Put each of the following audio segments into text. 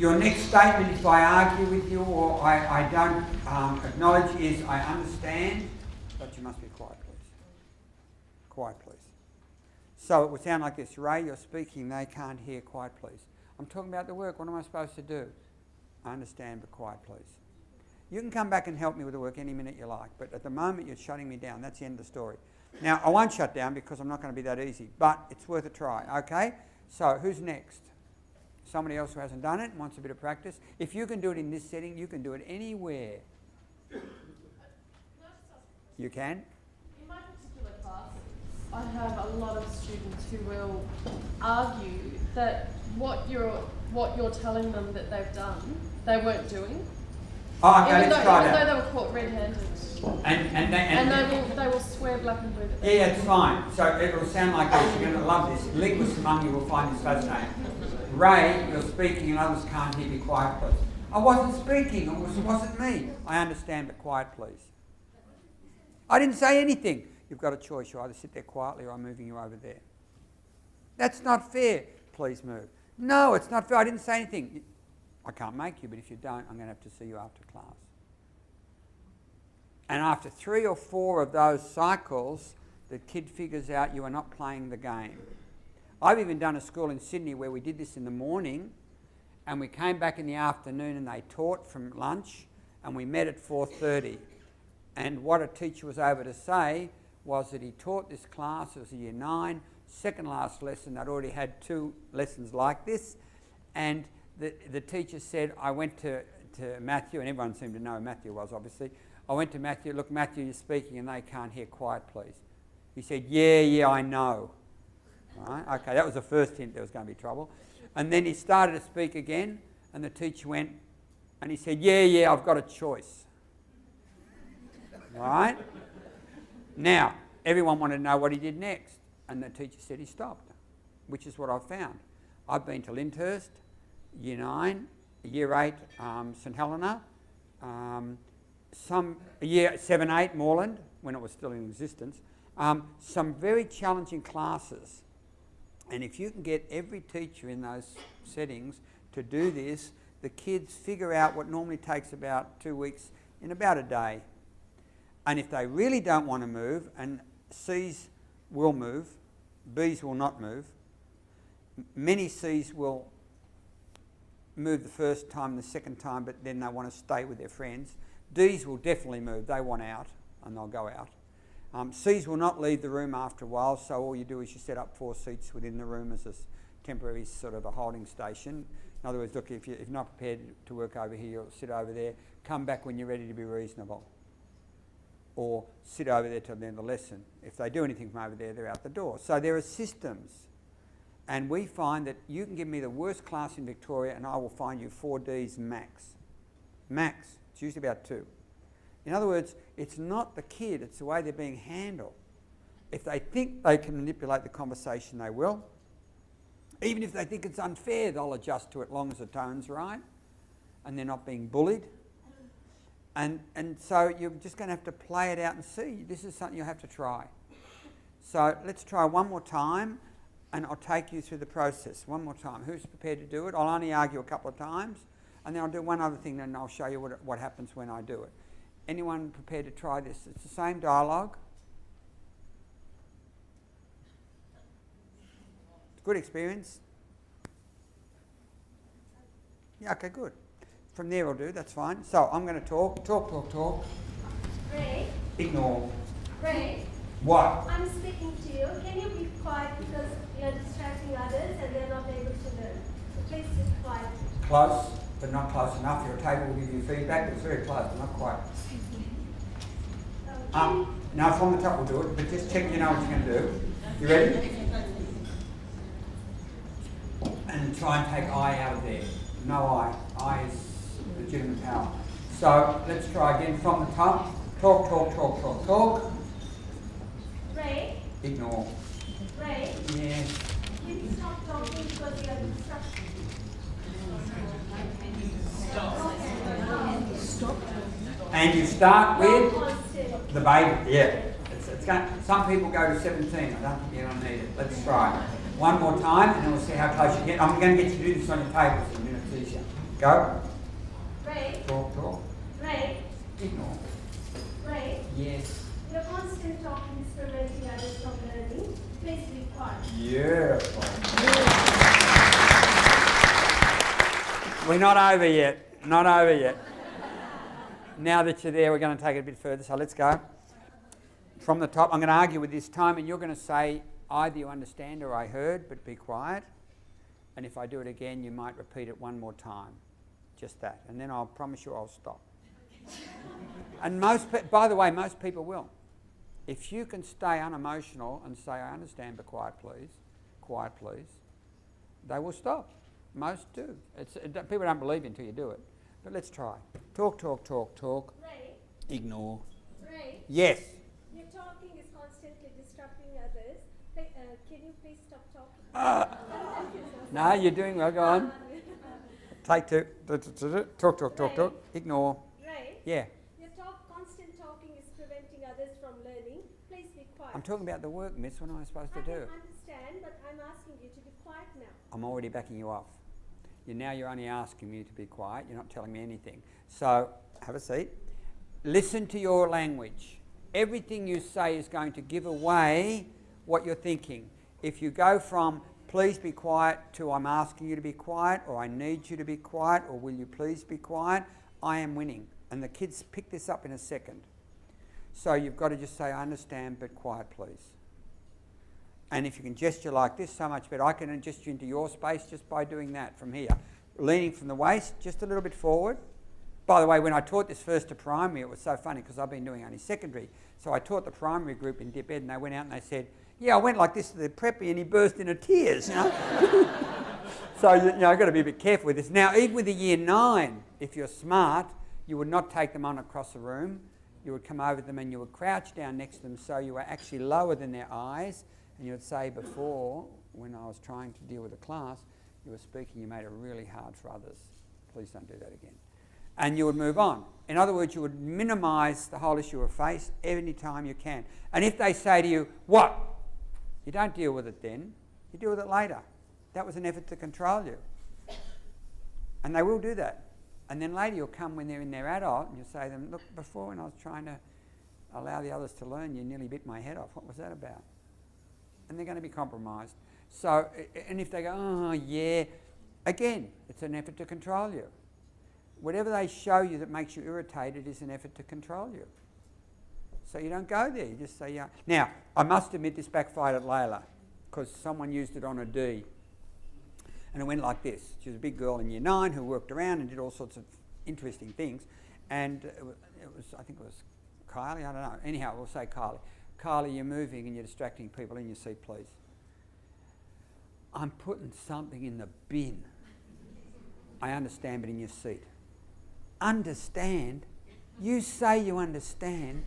Your next statement, if I argue with you or I don't acknowledge, is I understand, but you must be quiet, please. Quiet, please. So it would sound like this. Ray, you're speaking, they can't hear. Quiet, please. I'm talking about the work. What am I supposed to do? I understand, but quiet, please. You can come back and help me with the work any minute you like, but at the moment you're shutting me down. That's the end of the story. Now, I won't shut down because I'm not going to be that easy, but it's worth a try, okay? So who's next? Somebody else who hasn't done it and wants a bit of practice. If you can do it in this setting, you can do it anywhere. You can? In my particular class, I have a lot of students who will argue that what you're telling them that they've done, they weren't doing. Oh, okay, let's try even that. though they were caught red-handed. And they will swear black and blue. Yeah, it's fine. So it will sound like this. You're going to love this. Linguists among you will find this fascinating. Ray, you're speaking and others can't hear. Be quiet, please. I wasn't speaking. It wasn't me. I understand, but quiet, please. I didn't say anything. You've got a choice. You either sit there quietly or I'm moving you over there. That's not fair. Please move. No, it's not fair. I didn't say anything. I can't make you, but if you don't, I'm going to have to see you after class. And after 3 or 4 of those cycles, the kid figures out you are not playing the game. I've even done a school in Sydney where we did this in the morning and we came back in the afternoon and they taught from lunch and we met at 4:30. And what a teacher was able to say was that he taught this class, it was a year 9, second last lesson, they'd already had 2 lessons like this, and the teacher said, I went to Matthew, and everyone seemed to know who Matthew was obviously, I went to Matthew, look Matthew, you're speaking and they can't hear, quiet please. He said, yeah, I know. Right? Okay, that was the first hint there was going to be trouble. And then he started to speak again and the teacher went and he said, yeah, I've got a choice. Right? Now, everyone wanted to know what he did next. And the teacher said he stopped, which is what I've found. I've been to Lyndhurst, Year 9, Year 8, St Helena, Year 7, 8, Moreland, when it was still in existence. Some very challenging classes. And if you can get every teacher in those settings to do this, the kids figure out what normally takes about 2 weeks in about a day. And if they really don't want to move, and C's will move, B's will not move, many C's will move the first time, the second time, but then they want to stay with their friends. D's will definitely move, they want out, and they'll go out. C's will not leave the room after a while, so all you do is you set up 4 seats within the room as a temporary sort of a holding station. In other words, look, if you're not prepared to work over here, you'll sit over there, come back when you're ready to be reasonable. Or sit over there till the end of the lesson. If they do anything from over there, they're out the door. So there are systems. And we find that you can give me the worst class in Victoria and I will find you 4 Ds max. Max. It's usually about 2. In other words, it's not the kid, it's the way they're being handled. If they think they can manipulate the conversation, they will. Even if they think it's unfair, they'll adjust to it long as the tone's right and they're not being bullied. And so you're just going to have to play it out and see. This is something you have to try. So let's try one more time and I'll take you through the process. One more time. Who's prepared to do it? I'll only argue a couple of times and then I'll do one other thing and I'll show you what happens when I do it. Anyone prepared to try this? It's the same dialogue. It's a good experience. Yeah, okay, good. From there will do, that's fine. So I'm going to talk. Ray? Ignore. Ray? What? I'm speaking to you. Can you be quiet because you're distracting others and they're not able to learn? So please sit quiet. Close, but not close enough. Your table will give you feedback. It's very close, but not quite. Now from the top we'll do it, but just check you know what you're going to do. You ready? And try and take I out of there. No I. I is legitimate power. So let's try again from the top. Talk. Ray? Ignore. Ray? Yes. Can you stop talking because you have instructions? Stop. And you start with the baby. Yeah. It's going, some people go to 17. I don't think you don't need it. Let's try. One more time and then we'll see how close you get. I'm going to get you to do this on your tables in a minute. It's easier. Go. Ray, Talk. Ray, Ignore. Ray, Yes. your constant talking is preventing others from learning. Please be quiet. Beautiful. We're not over yet. Not over yet. Now that you're there, we're going to take it a bit further. So let's go. From the top, I'm going to argue with this time, and you're going to say either you understand or I heard, but be quiet. And if I do it again, you might repeat it one more time. Just that. And then I'll promise you I'll stop. And by the way, most people will. If you can stay unemotional and say, I understand, but quiet please, they will stop. Most do. People don't believe you until you do it. But let's try. Talk. Ray, Ignore. Ray, Yes. your talking is constantly disrupting others. Can you please stop talking? No, you're doing well. Go on. Take two. Talk. Ignore. Ray, Yeah. your constant talking is preventing others from learning. Please be quiet. I'm talking about the work, miss. What am I supposed to I do? can understand, but I'm asking you to be quiet now. I'm already backing you off. You're only asking me to be quiet. You're not telling me anything. So, have a seat. Listen to your language. Everything you say is going to give away what you're thinking. If you go from please be quiet to I'm asking you to be quiet, or I need you to be quiet, or will you please be quiet, I am winning. And the kids pick this up in a second. So you've got to just say, I understand, but quiet please. And if you can gesture like this, so much better. I can gesture into your space just by doing that from here. Leaning from the waist, just a little bit forward. By the way, when I taught this first to primary, it was so funny because I've been doing only secondary. So I taught the primary group in dip ed, and they went out and they said, yeah, I went like this to the preppy, and he burst into tears, you know. So, I've got to be a bit careful with this. Now, even with the year 9, if you're smart, you would not take them on across the room. You would come over to them and you would crouch down next to them so you were actually lower than their eyes. And you would say before, when I was trying to deal with the class, you were speaking, you made it really hard for others. Please don't do that again. And you would move on. In other words, you would minimise the whole issue of face any time you can. And if they say to you, what? You don't deal with it then. You deal with it later. That was an effort to control you. And they will do that. And then later you'll come when they're in their adult and you'll say to them, look, before when I was trying to allow the others to learn, you nearly bit my head off. What was that about? And they're going to be compromised. So, and if they go, oh yeah, again, it's an effort to control you. Whatever they show you that makes you irritated is an effort to control you. So you don't go there, you just say, yeah. Now, I must admit this backfired at Layla because someone used it on a D. And it went like this. She was a big girl in year 9 who worked around and did all sorts of interesting things. And it was, I think it was Kylie, I don't know. Anyhow, we'll say Kylie. Kylie, you're moving and you're distracting people. In your seat, please. I'm putting something in the bin. I understand, but in your seat. Understand? You say you understand.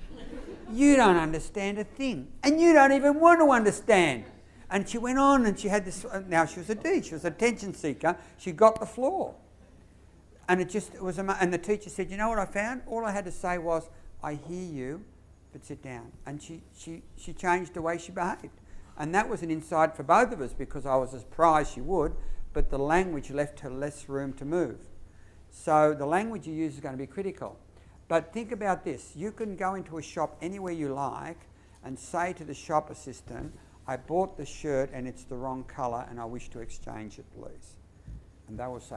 You don't understand a thing. And you don't even want to understand. And she went on and she had this, now she was a D, she was an attention seeker. She got the floor. And it was, and the teacher said, you know what I found? All I had to say was, I hear you, but sit down. And she changed the way she behaved. And that was an insight for both of us because I was surprised she would, but the language left her less room to move. So the language you use is going to be critical. But think about this. You can go into a shop anywhere you like and say to the shop assistant, I bought the shirt and it's the wrong colour and I wish to exchange it, please. And they will say,